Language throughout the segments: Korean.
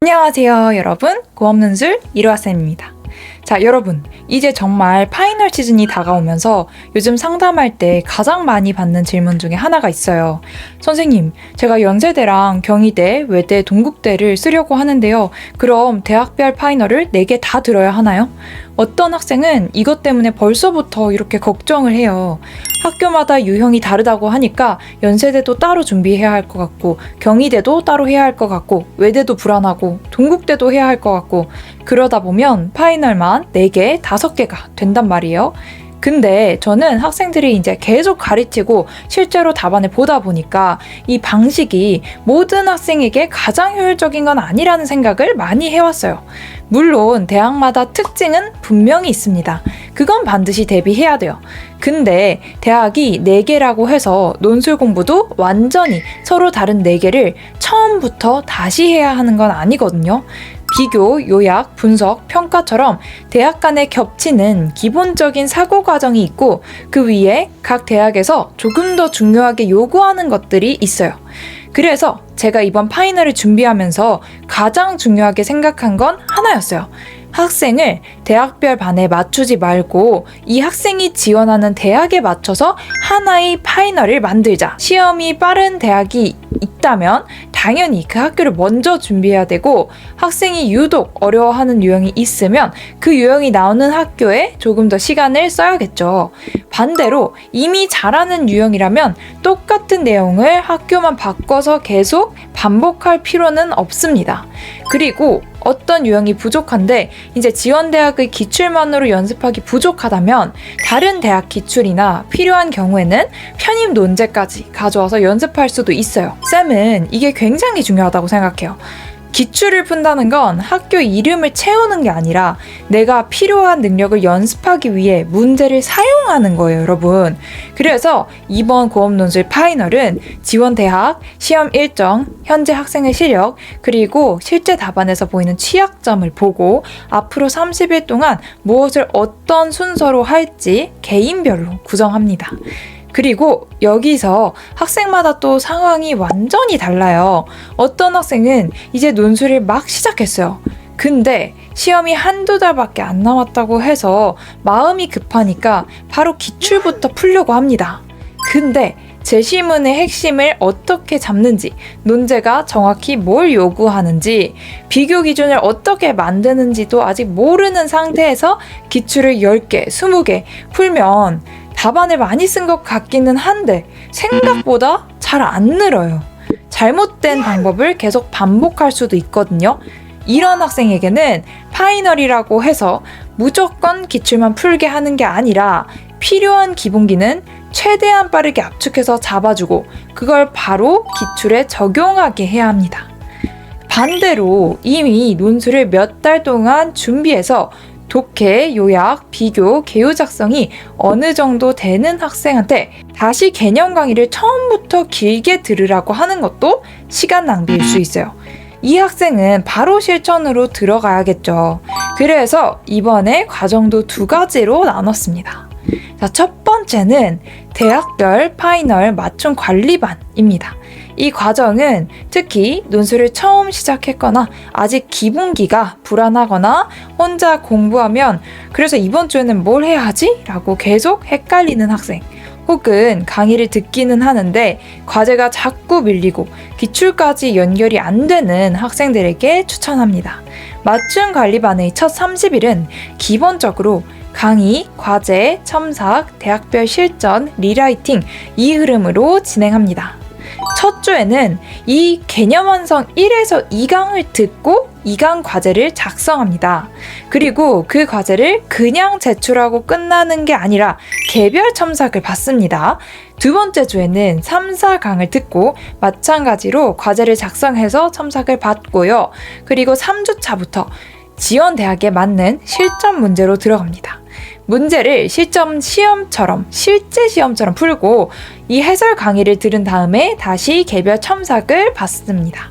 안녕하세요 여러분, 고없는술 이루아쌤입니다. 자 여러분, 이제 정말 파이널 시즌이 다가오면서 요즘 상담할 때 가장 많이 받는 질문 중에 하나가 있어요. 선생님, 제가 연세대랑 경희대, 외대, 동국대를 쓰려고 하는데요. 그럼 대학별 파이널을 4개 다 들어야 하나요? 어떤 학생은 이것 때문에 벌써부터 이렇게 걱정을 해요. 학교마다 유형이 다르다고 하니까 연세대도 따로 준비해야 할 것 같고, 경희대도 따로 해야 할 것 같고, 외대도 불안하고, 동국대도 해야 할 것 같고, 그러다 보면 파이널만 4개, 5개가 된단 말이에요. 근데 저는 학생들이 이제 계속 가르치고 실제로 답안을 보다 보니까 이 방식이 모든 학생에게 가장 효율적인 건 아니라는 생각을 많이 해왔어요. 물론 대학마다 특징은 분명히 있습니다. 그건 반드시 대비해야 돼요. 근데 대학이 4개라고 해서 논술 공부도 완전히 서로 다른 4개를 처음부터 다시 해야 하는 건 아니거든요. 비교, 요약, 분석, 평가처럼 대학 간에 겹치는 기본적인 사고 과정이 있고 그 위에 각 대학에서 조금 더 중요하게 요구하는 것들이 있어요. 그래서 제가 이번 파이널을 준비하면서 가장 중요하게 생각한 건 하나였어요. 학생을 대학별 반에 맞추지 말고 이 학생이 지원하는 대학에 맞춰서 하나의 파이널을 만들자. 시험이 빠른 대학이 있다면 당연히 그 학교를 먼저 준비해야 되고, 학생이 유독 어려워하는 유형이 있으면 그 유형이 나오는 학교에 조금 더 시간을 써야겠죠. 반대로 이미 잘하는 유형이라면 똑같은 내용을 학교만 바꿔서 계속 반복할 필요는 없습니다. 그리고 어떤 유형이 부족한데 이제 지원대학의 기출만으로 연습하기 부족하다면 다른 대학 기출이나 필요한 경우에는 편입 논제까지 가져와서 연습할 수도 있어요. 쌤은 이게 굉장히 중요하다고 생각해요. 기출을 푼다는 건 학교 이름을 채우는 게 아니라 내가 필요한 능력을 연습하기 위해 문제를 사용하는 거예요, 여러분. 그래서 이번 고업논술 파이널은 지원대학, 시험 일정, 현재 학생의 실력, 그리고 실제 답안에서 보이는 취약점을 보고 앞으로 30일 동안 무엇을 어떤 순서로 할지 개인별로 구성합니다. 그리고 여기서 학생마다 또 상황이 완전히 달라요. 어떤 학생은 이제 논술을 막 시작했어요. 근데 시험이 한두 달밖에 안 남았다고 해서 마음이 급하니까 바로 기출부터 풀려고 합니다. 근데 제시문의 핵심을 어떻게 잡는지, 논제가 정확히 뭘 요구하는지, 비교 기준을 어떻게 만드는지도 아직 모르는 상태에서 기출을 10개, 20개 풀면 답안을 많이 쓴 것 같기는 한데 생각보다 잘 안 늘어요. 잘못된 방법을 계속 반복할 수도 있거든요. 이런 학생에게는 파이널이라고 해서 무조건 기출만 풀게 하는 게 아니라 필요한 기본기는 최대한 빠르게 압축해서 잡아주고 그걸 바로 기출에 적용하게 해야 합니다. 반대로 이미 논술을 몇 달 동안 준비해서 독해, 요약, 비교, 개요 작성이 어느 정도 되는 학생한테 다시 개념 강의를 처음부터 길게 들으라고 하는 것도 시간 낭비일 수 있어요. 이 학생은 바로 실천으로 들어가야겠죠. 그래서 이번에 과정도 2가지로 나눴습니다. 자, 첫 번째는 대학별 파이널 맞춤 관리반입니다. 이 과정은 특히 논술을 처음 시작했거나 아직 기본기가 불안하거나 혼자 공부하면 그래서 이번 주에는 뭘 해야 하지? 라고 계속 헷갈리는 학생, 혹은 강의를 듣기는 하는데 과제가 자꾸 밀리고 기출까지 연결이 안 되는 학생들에게 추천합니다. 맞춤 관리반의 첫 30일은 기본적으로 강의, 과제, 첨삭, 대학별 실전, 리라이팅 이 흐름으로 진행합니다. 첫 주에는 이 개념 완성 1에서 2강을 듣고 2강 과제를 작성합니다. 그리고 그 과제를 그냥 제출하고 끝나는 게 아니라 개별 첨삭을 받습니다. 두 번째 주에는 3, 4강을 듣고 마찬가지로 과제를 작성해서 첨삭을 받고요. 그리고 3주차부터 지원대학에 맞는 실전 문제로 들어갑니다. 문제를 실제 시험처럼 풀고 이 해설 강의를 들은 다음에 다시 개별 첨삭을 받습니다.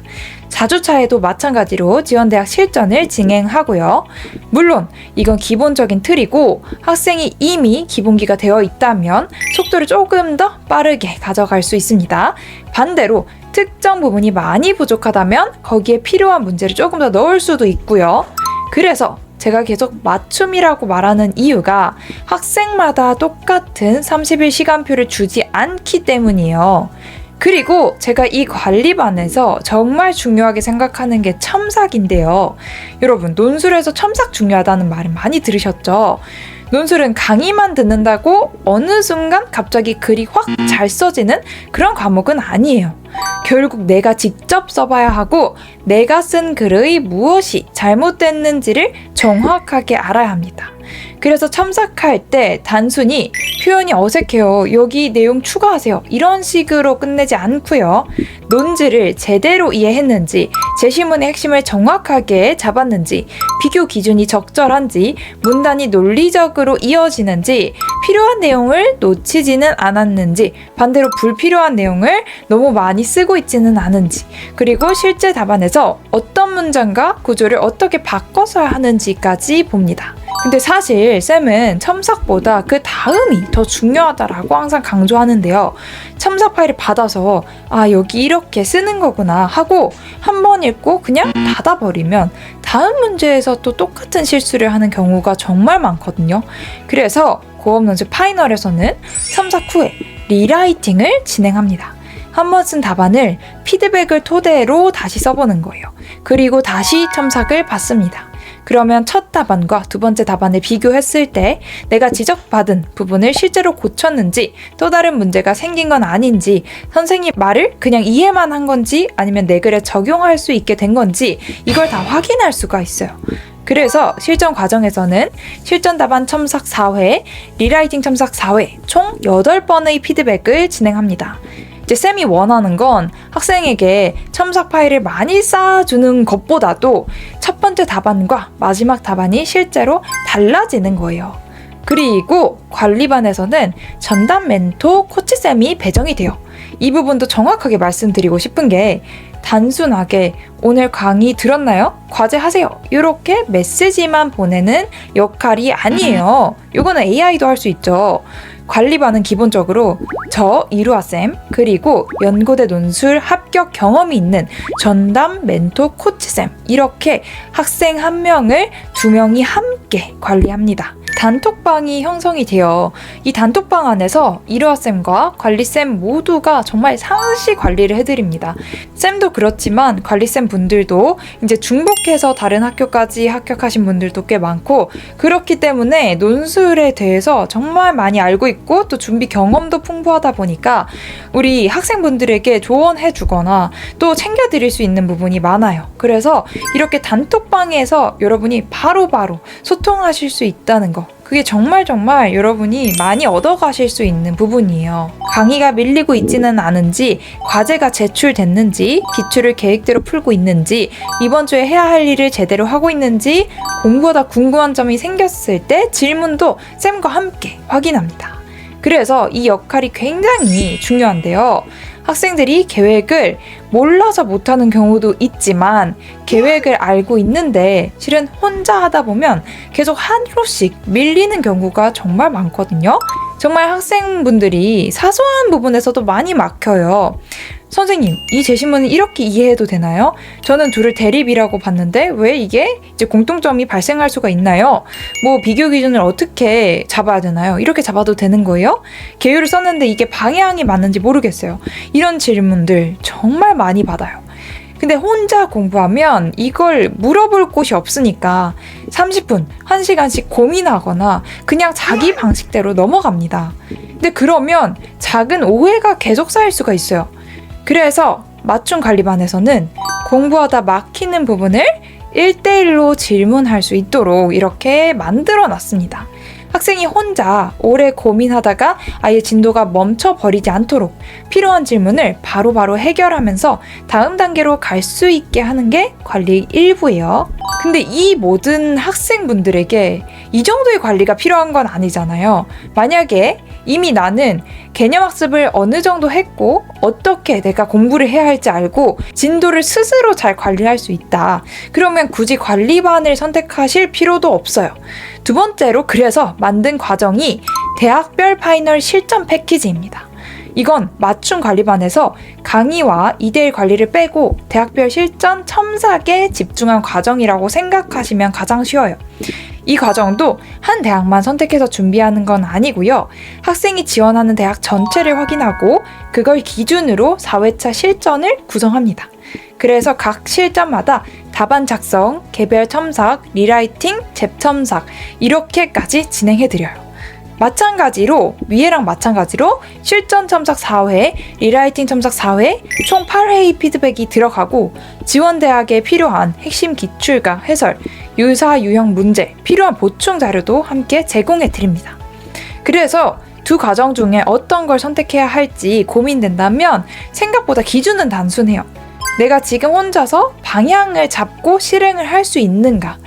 4주차에도 마찬가지로 지원대학 실전을 진행하고요. 물론 이건 기본적인 틀이고 학생이 이미 기본기가 되어 있다면 속도를 조금 더 빠르게 가져갈 수 있습니다. 반대로 특정 부분이 많이 부족하다면 거기에 필요한 문제를 조금 더 넣을 수도 있고요. 그래서 제가 계속 맞춤이라고 말하는 이유가 학생마다 똑같은 30일 시간표를 주지 않기 때문이에요. 그리고 제가 이 관리반에서 정말 중요하게 생각하는 게 첨삭인데요. 여러분, 논술에서 첨삭 중요하다는 말을 많이 들으셨죠? 논술은 강의만 듣는다고 어느 순간 갑자기 글이 확 잘 써지는 그런 과목은 아니에요. 결국 내가 직접 써봐야 하고 내가 쓴 글의 무엇이 잘못됐는지를 정확하게 알아야 합니다. 그래서 첨삭할 때 단순히 표현이 어색해요, 여기 내용 추가하세요, 이런 식으로 끝내지 않고요. 논지를 제대로 이해했는지, 제시문의 핵심을 정확하게 잡았는지, 비교 기준이 적절한지, 문단이 논리적으로 이어지는지, 필요한 내용을 놓치지는 않았는지, 반대로 불필요한 내용을 너무 많이 쓰고 있지는 않은지, 그리고 실제 답안에서 어떤 문장과 구조를 어떻게 바꿔서야 하는지까지 봅니다. 근데 사실 쌤은 첨삭보다 그 다음이 더 중요하다라고 항상 강조하는데요. 첨삭 파일을 받아서 여기 이렇게 쓰는 거구나 하고 한 번 읽고 그냥 닫아버리면 다음 문제에서 또 똑같은 실수를 하는 경우가 정말 많거든요. 그래서 고업논술 파이널에서는 첨삭 후에 리라이팅을 진행합니다. 한 번 쓴 답안을 피드백을 토대로 다시 써보는 거예요. 그리고 다시 첨삭을 받습니다. 그러면 첫 답안과 두 번째 답안을 비교했을 때 내가 지적받은 부분을 실제로 고쳤는지, 또 다른 문제가 생긴 건 아닌지, 선생님 말을 그냥 이해만 한 건지 아니면 내 글에 적용할 수 있게 된 건지, 이걸 다 확인할 수가 있어요. 그래서 실전 과정에서는 실전 답안 첨삭 4회, 리라이팅 첨삭 4회, 총 8번의 피드백을 진행합니다. 이제 쌤이 원하는 건 학생에게 첨삭 파일을 많이 쌓아주는 것보다도 첫 번째 답안과 마지막 답안이 실제로 달라지는 거예요. 그리고 관리반에서는 전담 멘토 코치쌤이 배정이 돼요. 이 부분도 정확하게 말씀드리고 싶은 게, 단순하게 오늘 강의 들었나요? 과제 하세요, 이렇게 메시지만 보내는 역할이 아니에요. 이거는 AI도 할 수 있죠. 관리반은 기본적으로 저 이루아쌤, 그리고 연고대 논술 합격 경험이 있는 전담 멘토 코치쌤, 이렇게 학생 한 명을 2명이 함께 관리합니다. 단톡방이 형성이 돼요. 이 단톡방 안에서 이루아쌤과 관리쌤 모두가 정말 상시 관리를 해드립니다. 쌤도 그렇지만 관리쌤 분들도 이제 중복해서 다른 학교까지 합격하신 분들도 꽤 많고, 그렇기 때문에 논술에 대해서 정말 많이 알고 있고 또 준비 경험도 풍부하다 보니까 우리 학생분들에게 조언해주거나 또 챙겨드릴 수 있는 부분이 많아요. 그래서 이렇게 단톡방에서 여러분이 바로바로 소통하실 수 있다는 거, 그게 정말 여러분이 많이 얻어가실 수 있는 부분이에요. 강의가 밀리고 있지는 않은지, 과제가 제출됐는지, 기출을 계획대로 풀고 있는지, 이번 주에 해야 할 일을 제대로 하고 있는지, 공부하다 궁금한 점이 생겼을 때 질문도 쌤과 함께 확인합니다. 그래서 이 역할이 굉장히 중요한데요. 학생들이 계획을 몰라서 못하는 경우도 있지만 계획을 알고 있는데 실은 혼자 하다 보면 계속 하루씩 밀리는 경우가 정말 많거든요. 정말 학생분들이 사소한 부분에서도 많이 막혀요. 선생님, 이 제시문은 이렇게 이해해도 되나요? 저는 둘을 대립이라고 봤는데 왜 이게 이제 공통점이 발생할 수가 있나요? 뭐 비교 기준을 어떻게 잡아야 되나요? 이렇게 잡아도 되는 거예요? 계율을 썼는데 이게 방향이 맞는지 모르겠어요. 이런 질문들 정말 많이 받아요. 근데 혼자 공부하면 이걸 물어볼 곳이 없으니까 30분, 1시간씩 고민하거나 그냥 자기 방식대로 넘어갑니다. 근데 그러면 작은 오해가 계속 쌓일 수가 있어요. 그래서 맞춤 관리반에서는 공부하다 막히는 부분을 1대1로 질문할 수 있도록 이렇게 만들어 놨습니다. 학생이 혼자 오래 고민하다가 아예 진도가 멈춰버리지 않도록 필요한 질문을 바로바로 해결하면서 다음 단계로 갈 수 있게 하는 게 관리 일부예요. 근데 이 모든 학생분들에게 이 정도의 관리가 필요한 건 아니잖아요. 만약에 이미 나는 개념학습을 어느 정도 했고 어떻게 내가 공부를 해야 할지 알고 진도를 스스로 잘 관리할 수 있다. 그러면 굳이 관리반을 선택하실 필요도 없어요. 두 번째로 그래서 만든 과정이 대학별 파이널 실전 패키지입니다. 이건 맞춤 관리반에서 강의와 2대1 관리를 빼고 대학별 실전 첨삭에 집중한 과정이라고 생각하시면 가장 쉬워요. 이 과정도 한 대학만 선택해서 준비하는 건 아니고요. 학생이 지원하는 대학 전체를 확인하고 그걸 기준으로 4회차 실전을 구성합니다. 그래서 각 실전마다 답안 작성, 개별 첨삭, 리라이팅, 재첨삭 이렇게까지 진행해드려요. 마찬가지로 위에랑 마찬가지로 실전 첨삭 4회, 리라이팅 첨삭 4회, 총 8회의 피드백이 들어가고 지원대학에 필요한 핵심 기출과 해설, 유사 유형 문제, 필요한 보충 자료도 함께 제공해 드립니다. 그래서 두 과정 중에 어떤 걸 선택해야 할지 고민된다면 생각보다 기준은 단순해요. 내가 지금 혼자서 방향을 잡고 실행을 할 수 있는가?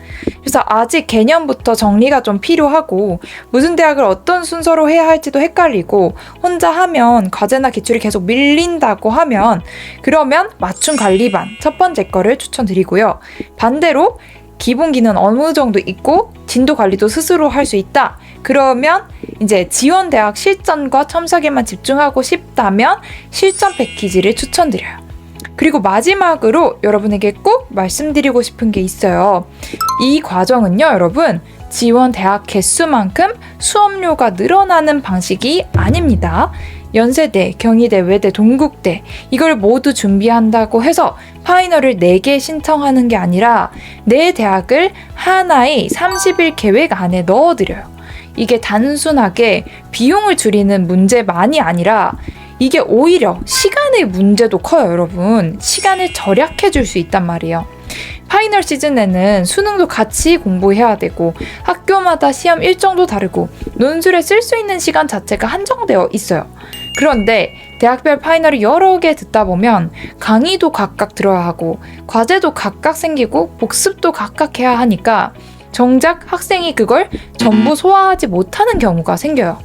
그래서 아직 개념부터 정리가 좀 필요하고 무슨 대학을 어떤 순서로 해야 할지도 헷갈리고 혼자 하면 과제나 기출이 계속 밀린다고 하면 그러면 맞춤 관리반 첫 번째 거를 추천드리고요. 반대로 기본기는 어느 정도 있고 진도 관리도 스스로 할 수 있다. 그러면 이제 지원 대학 실전과 첨삭에만 집중하고 싶다면 실전 패키지를 추천드려요. 그리고 마지막으로 여러분에게 꼭 말씀드리고 싶은 게 있어요. 이 과정은요, 여러분, 지원 대학 개수만큼 수업료가 늘어나는 방식이 아닙니다. 연세대, 경희대, 외대, 동국대 이걸 모두 준비한다고 해서 파이널을 4개 신청하는 게 아니라 내 대학을 하나의 30일 계획 안에 넣어드려요. 이게 단순하게 비용을 줄이는 문제만이 아니라 이게 오히려 시간의 문제도 커요, 여러분. 시간을 절약해 줄 수 있단 말이에요. 파이널 시즌에는 수능도 같이 공부해야 되고 학교마다 시험 일정도 다르고 논술에 쓸 수 있는 시간 자체가 한정되어 있어요. 그런데 대학별 파이널을 여러 개 듣다 보면 강의도 각각 들어야 하고 과제도 각각 생기고 복습도 각각 해야 하니까 정작 학생이 그걸 전부 소화하지 못하는 경우가 생겨요.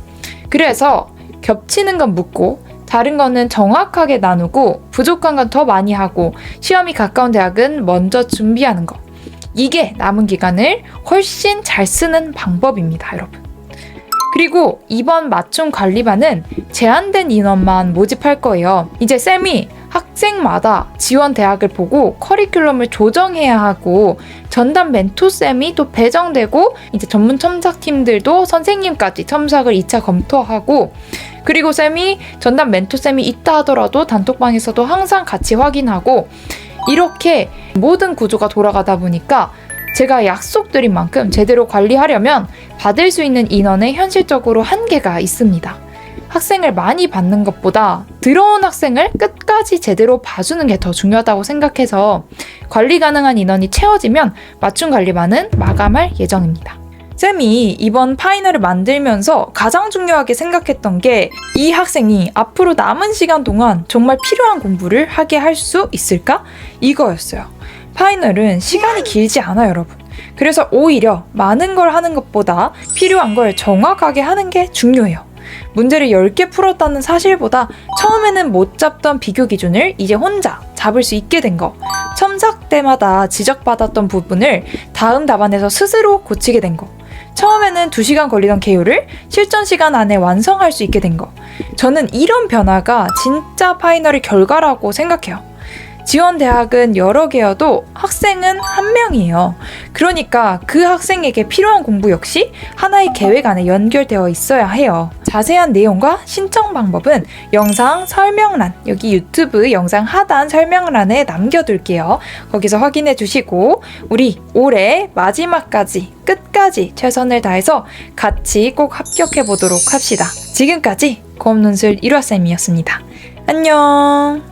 그래서 겹치는 건 묻고 다른 거는 정확하게 나누고 부족한 건 더 많이 하고 시험이 가까운 대학은 먼저 준비하는 거. 이게 남은 기간을 훨씬 잘 쓰는 방법입니다, 여러분. 그리고 이번 맞춤 관리반은 제한된 인원만 모집할 거예요. 이제 쌤이 학생마다 지원 대학을 보고 커리큘럼을 조정해야 하고 전담 멘토쌤이 또 배정되고 이제 전문 첨삭팀들도 선생님까지 첨삭을 2차 검토하고 그리고 쌤이 전담 멘토쌤이 있다 하더라도 단톡방에서도 항상 같이 확인하고 이렇게 모든 구조가 돌아가다 보니까 제가 약속드린 만큼 제대로 관리하려면 받을 수 있는 인원에 현실적으로 한계가 있습니다. 학생을 많이 받는 것보다 들어온 학생을 끝까지 제대로 봐주는 게 더 중요하다고 생각해서 관리 가능한 인원이 채워지면 맞춤 관리반은 마감할 예정입니다. 쌤이 이번 파이널을 만들면서 가장 중요하게 생각했던 게 이 학생이 앞으로 남은 시간 동안 정말 필요한 공부를 하게 할 수 있을까? 이거였어요. 파이널은 시간이 길지 않아요, 여러분. 그래서 오히려 많은 걸 하는 것보다 필요한 걸 정확하게 하는 게 중요해요. 문제를 10개 풀었다는 사실보다 처음에는 못 잡던 비교 기준을 이제 혼자 잡을 수 있게 된 거, 첨삭 때마다 지적받았던 부분을 다음 답안에서 스스로 고치게 된 거, 처음에는 2시간 걸리던 개요를 실전 시간 안에 완성할 수 있게 된 거. 저는 이런 변화가 진짜 파이널의 결과라고 생각해요. 지원 대학은 여러 개여도 학생은 한 명이에요. 그러니까 그 학생에게 필요한 공부 역시 하나의 계획 안에 연결되어 있어야 해요. 자세한 내용과 신청 방법은 영상 설명란, 여기 유튜브 영상 하단 설명란에 남겨둘게요. 거기서 확인해 주시고 우리 올해 마지막까지 끝까지 최선을 다해서 같이 꼭 합격해 보도록 합시다. 지금까지 고업논술 1화쌤이었습니다. 안녕.